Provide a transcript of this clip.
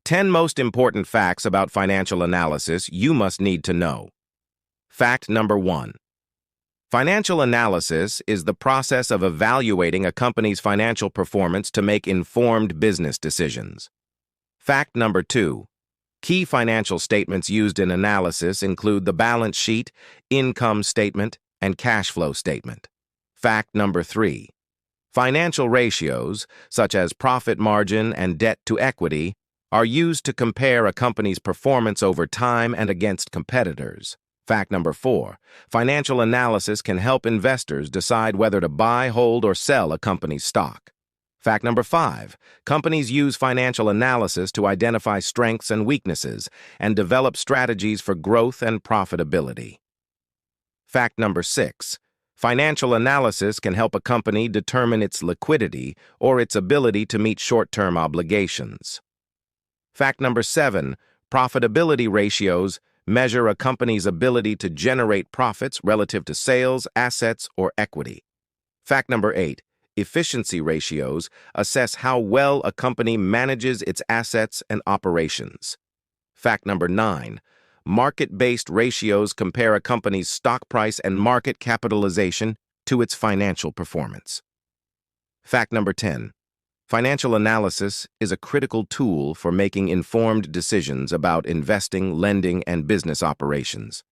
10 most important facts about financial analysis you must need to know. Fact number 1. Financial analysis is the process of evaluating a company's financial performance to make informed business decisions. Fact number 2. Key financial statements used in analysis include the balance sheet, income statement, and cash flow statement. Fact number 3. Financial ratios, such as profit margin and debt to equity, are used to compare a company's performance over time and against competitors. Fact number 4. Financial analysis can help investors decide whether to buy, hold, or sell a company's stock. Fact number 5. Companies use financial analysis to identify strengths and weaknesses and develop strategies for growth and profitability. Fact number 6. Financial analysis can help a company determine its liquidity or its ability to meet short-term obligations. Fact number 7. Profitability ratios measure a company's ability to generate profits relative to sales, assets, or equity. Fact number 8. Efficiency ratios assess how well a company manages its assets and operations. Fact number 9. Market-based ratios compare a company's stock price and market capitalization to its financial performance. Fact number 10. Financial analysis is a critical tool for making informed decisions about investing, lending, and business operations.